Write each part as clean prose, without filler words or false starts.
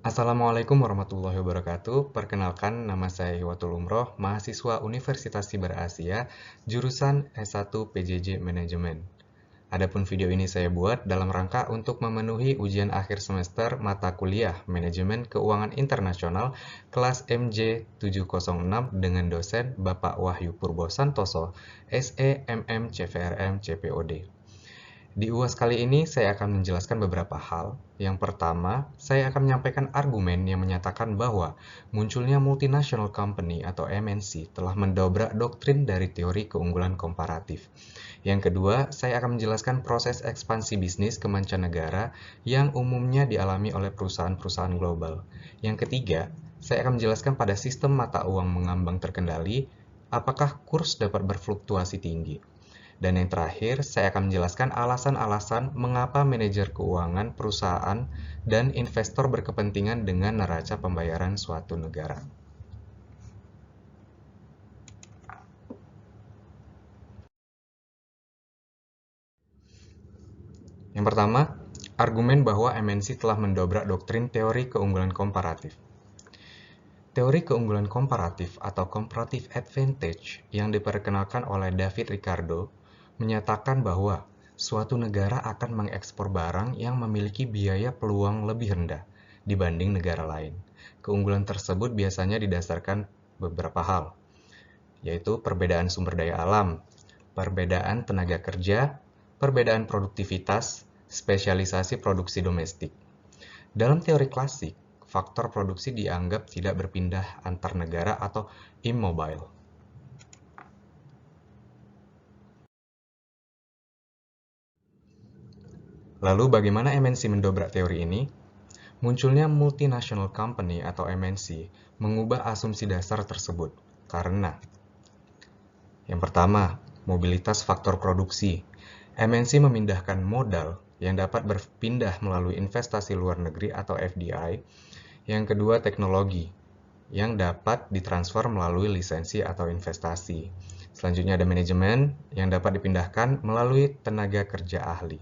Assalamualaikum warahmatullahi wabarakatuh. Perkenalkan, nama saya Hiwatul Umroh, mahasiswa Universitas Siber Asia, jurusan S1 PJJ Manajemen. Adapun video ini saya buat dalam rangka untuk memenuhi ujian akhir semester mata kuliah Manajemen Keuangan Internasional kelas MJ 706 dengan dosen Bapak Wahyu Purbo Santoso, SE MM CVRM CPOD. Di UAS kali ini saya akan menjelaskan beberapa hal. Yang pertama, saya akan menyampaikan argumen yang menyatakan bahwa munculnya multinational company atau MNC telah mendobrak doktrin dari teori keunggulan komparatif. Yang kedua, saya akan menjelaskan proses ekspansi bisnis ke mancanegara yang umumnya dialami oleh perusahaan-perusahaan global. Yang ketiga, saya akan menjelaskan pada sistem mata uang mengambang terkendali, apakah kurs dapat berfluktuasi tinggi. Dan yang terakhir, saya akan menjelaskan alasan-alasan mengapa manajer keuangan, perusahaan, dan investor berkepentingan dengan neraca pembayaran suatu negara. Yang pertama, argumen bahwa MNC telah mendobrak doktrin teori keunggulan komparatif. Teori keunggulan komparatif atau comparative advantage yang diperkenalkan oleh David Ricardo menyatakan bahwa suatu negara akan mengekspor barang yang memiliki biaya peluang lebih rendah dibanding negara lain. Keunggulan tersebut biasanya didasarkan beberapa hal, yaitu perbedaan sumber daya alam, perbedaan tenaga kerja, perbedaan produktivitas, spesialisasi produksi domestik. Dalam teori klasik, faktor produksi dianggap tidak berpindah antar negara atau immobile. Lalu bagaimana MNC mendobrak teori ini? Munculnya multinational company atau MNC mengubah asumsi dasar tersebut karena yang pertama, mobilitas faktor produksi. MNC memindahkan modal yang dapat berpindah melalui investasi luar negeri atau FDI. Yang kedua, teknologi yang dapat ditransfer melalui lisensi atau investasi. Selanjutnya ada manajemen yang dapat dipindahkan melalui tenaga kerja ahli.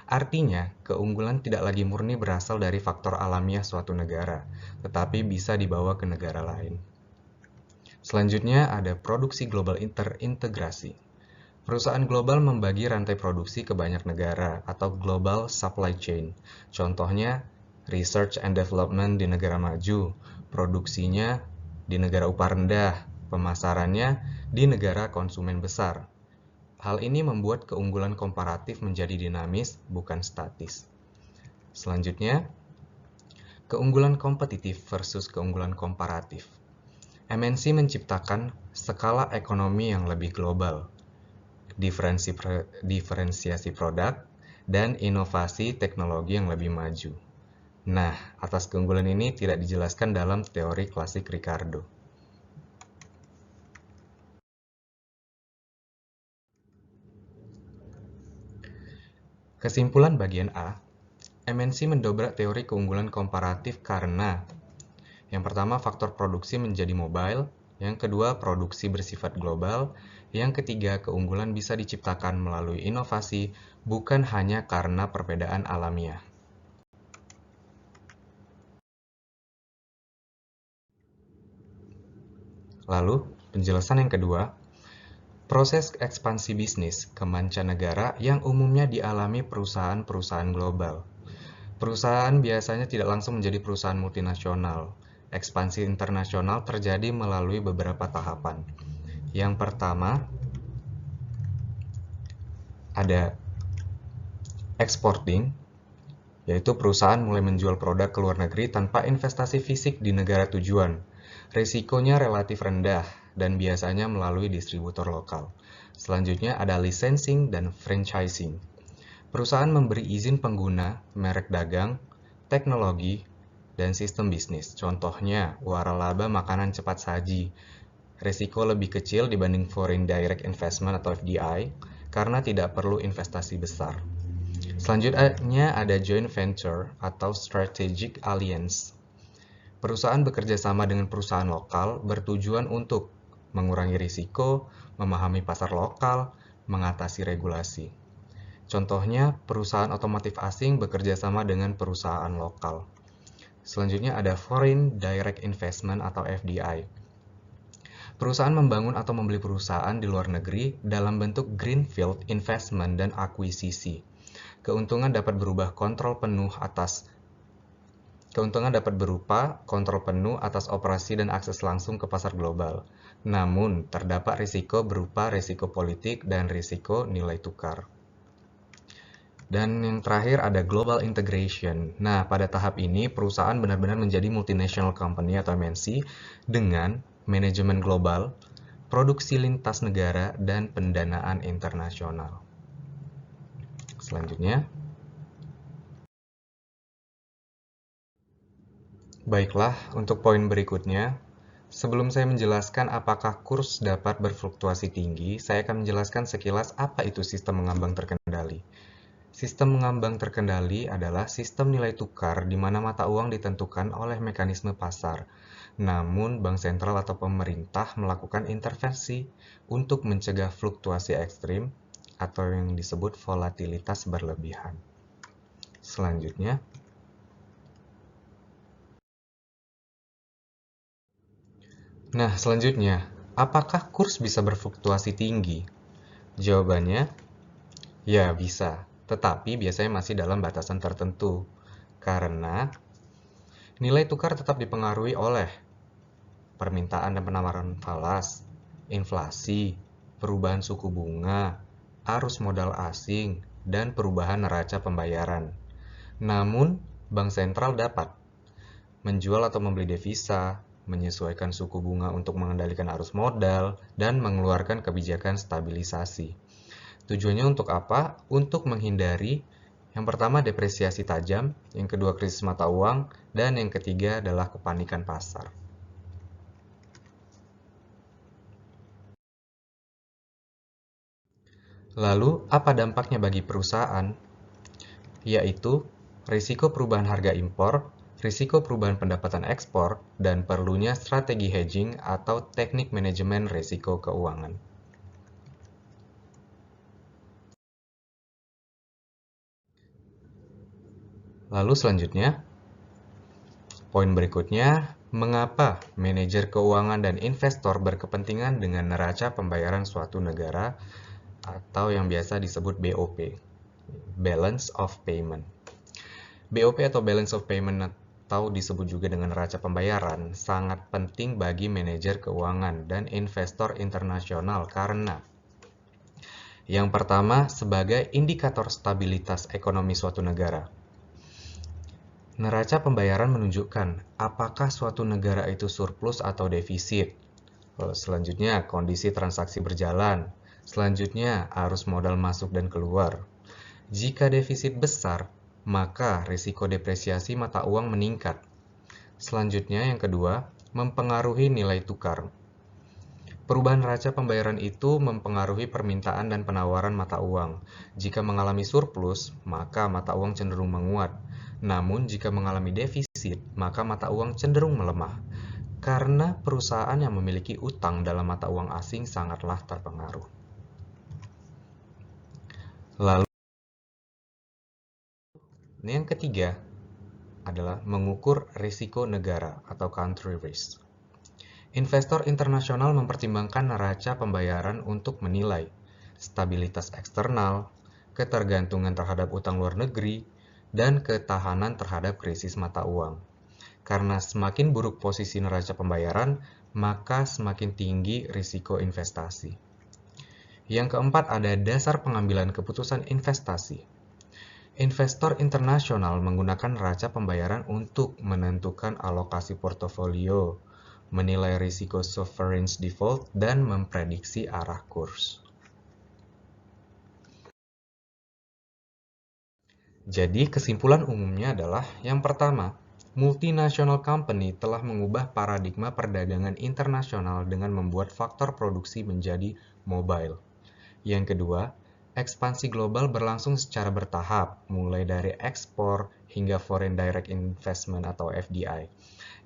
Artinya, keunggulan tidak lagi murni berasal dari faktor alamiah suatu negara, tetapi bisa dibawa ke negara lain. Selanjutnya ada produksi global terintegrasi. Perusahaan global membagi rantai produksi ke banyak negara atau global supply chain. Contohnya, research and development di negara maju, produksinya di negara upah rendah, pemasarannya di negara konsumen besar. Hal ini membuat keunggulan komparatif menjadi dinamis, bukan statis. Selanjutnya, keunggulan kompetitif versus keunggulan komparatif. MNC menciptakan skala ekonomi yang lebih global, diferensiasi produk, dan inovasi teknologi yang lebih maju. Nah, atas keunggulan ini tidak dijelaskan dalam teori klasik Ricardo. Kesimpulan bagian A, MNC mendobrak teori keunggulan komparatif karena yang pertama, faktor produksi menjadi mobile. Yang kedua, produksi bersifat global. Yang ketiga, keunggulan bisa diciptakan melalui inovasi, bukan hanya karena perbedaan alamiah. Lalu, penjelasan yang kedua, proses ekspansi bisnis ke mancanegara yang umumnya dialami perusahaan-perusahaan global. Perusahaan biasanya tidak langsung menjadi perusahaan multinasional. Ekspansi internasional terjadi melalui beberapa tahapan. Yang pertama, ada exporting, yaitu perusahaan mulai menjual produk ke luar negeri tanpa investasi fisik di negara tujuan. Risikonya relatif rendah dan biasanya melalui distributor lokal. Selanjutnya ada licensing dan franchising. Perusahaan memberi izin pengguna, merek dagang, teknologi, dan sistem bisnis. Contohnya, waralaba makanan cepat saji. Risiko lebih kecil dibanding foreign direct investment atau FDI karena tidak perlu investasi besar. Selanjutnya ada joint venture atau strategic alliance. Perusahaan bekerja sama dengan perusahaan lokal bertujuan untuk mengurangi risiko, memahami pasar lokal, mengatasi regulasi. Contohnya, perusahaan otomotif asing bekerja sama dengan perusahaan lokal. Selanjutnya ada Foreign Direct Investment atau FDI. Perusahaan membangun atau membeli perusahaan di luar negeri dalam bentuk greenfield investment dan akuisisi. Keuntungan dapat berupa kontrol penuh atas operasi dan akses langsung ke pasar global. Namun, terdapat risiko berupa risiko politik dan risiko nilai tukar. Dan yang terakhir ada global integration. Nah, pada tahap ini perusahaan benar-benar menjadi multinational company atau MNC dengan manajemen global, produksi lintas negara, dan pendanaan internasional. Selanjutnya, baiklah, untuk poin berikutnya, sebelum saya menjelaskan apakah kurs dapat berfluktuasi tinggi, saya akan menjelaskan sekilas apa itu sistem mengambang terkendali. Sistem mengambang terkendali adalah sistem nilai tukar di mana mata uang ditentukan oleh mekanisme pasar. Namun, bank sentral atau pemerintah melakukan intervensi untuk mencegah fluktuasi ekstrim atau yang disebut volatilitas berlebihan. Selanjutnya, apakah kurs bisa berfluktuasi tinggi? Jawabannya, ya bisa, tetapi biasanya masih dalam batasan tertentu. Karena nilai tukar tetap dipengaruhi oleh permintaan dan penawaran falas, inflasi, perubahan suku bunga, arus modal asing, dan perubahan neraca pembayaran. Namun, bank sentral dapat menjual atau membeli devisa, menyesuaikan suku bunga untuk mengendalikan arus modal, dan mengeluarkan kebijakan stabilisasi. Tujuannya untuk apa? Untuk menghindari yang pertama depresiasi tajam, yang kedua krisis mata uang, dan yang ketiga adalah kepanikan pasar. Lalu, apa dampaknya bagi perusahaan? Yaitu risiko perubahan harga impor, risiko perubahan pendapatan ekspor, dan perlunya strategi hedging atau teknik manajemen risiko keuangan. Lalu selanjutnya, poin berikutnya, mengapa manajer keuangan dan investor berkepentingan dengan neraca pembayaran suatu negara atau yang biasa disebut BOP, Balance of Payment. BOP atau Balance of Payment atau disebut juga dengan neraca pembayaran sangat penting bagi manajer keuangan dan investor internasional karena yang pertama sebagai indikator stabilitas ekonomi suatu negara. Neraca pembayaran menunjukkan apakah suatu negara itu surplus atau defisit. Selanjutnya, kondisi transaksi berjalan. Selanjutnya, arus modal masuk dan keluar. Jika defisit besar, maka risiko depresiasi mata uang meningkat. Selanjutnya, yang kedua, mempengaruhi nilai tukar. Perubahan neraca pembayaran itu mempengaruhi permintaan dan penawaran mata uang. Jika mengalami surplus, maka mata uang cenderung menguat. Namun, jika mengalami defisit, maka mata uang cenderung melemah. Karena perusahaan yang memiliki utang dalam mata uang asing sangatlah terpengaruh. Lalu, yang ketiga adalah mengukur risiko negara atau country risk. Investor internasional mempertimbangkan neraca pembayaran untuk menilai stabilitas eksternal, ketergantungan terhadap utang luar negeri, dan ketahanan terhadap krisis mata uang. Karena semakin buruk posisi neraca pembayaran, maka semakin tinggi risiko investasi. Yang keempat ada dasar pengambilan keputusan investasi. Investor internasional menggunakan neraca pembayaran untuk menentukan alokasi portofolio, menilai risiko sovereign default, dan memprediksi arah kurs. Jadi, kesimpulan umumnya adalah yang pertama, multinational company telah mengubah paradigma perdagangan internasional dengan membuat faktor produksi menjadi mobile. Yang kedua, ekspansi global berlangsung secara bertahap, mulai dari ekspor hingga foreign direct investment atau FDI.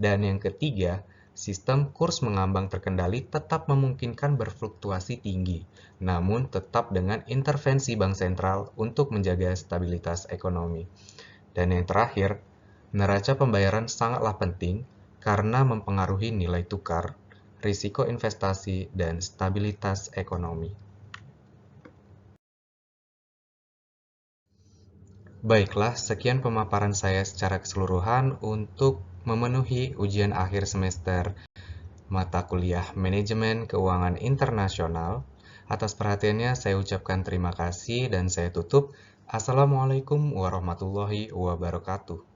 Dan yang ketiga, sistem kurs mengambang terkendali tetap memungkinkan berfluktuasi tinggi, namun tetap dengan intervensi bank sentral untuk menjaga stabilitas ekonomi. Dan yang terakhir, Neraca pembayaran sangatlah penting karena mempengaruhi nilai tukar, risiko investasi, dan stabilitas ekonomi. Baiklah, sekian pemaparan saya secara keseluruhan untuk memenuhi ujian akhir semester mata kuliah Manajemen Keuangan Internasional. Atas perhatiannya saya ucapkan terima kasih dan saya tutup. Assalamualaikum warahmatullahi wabarakatuh.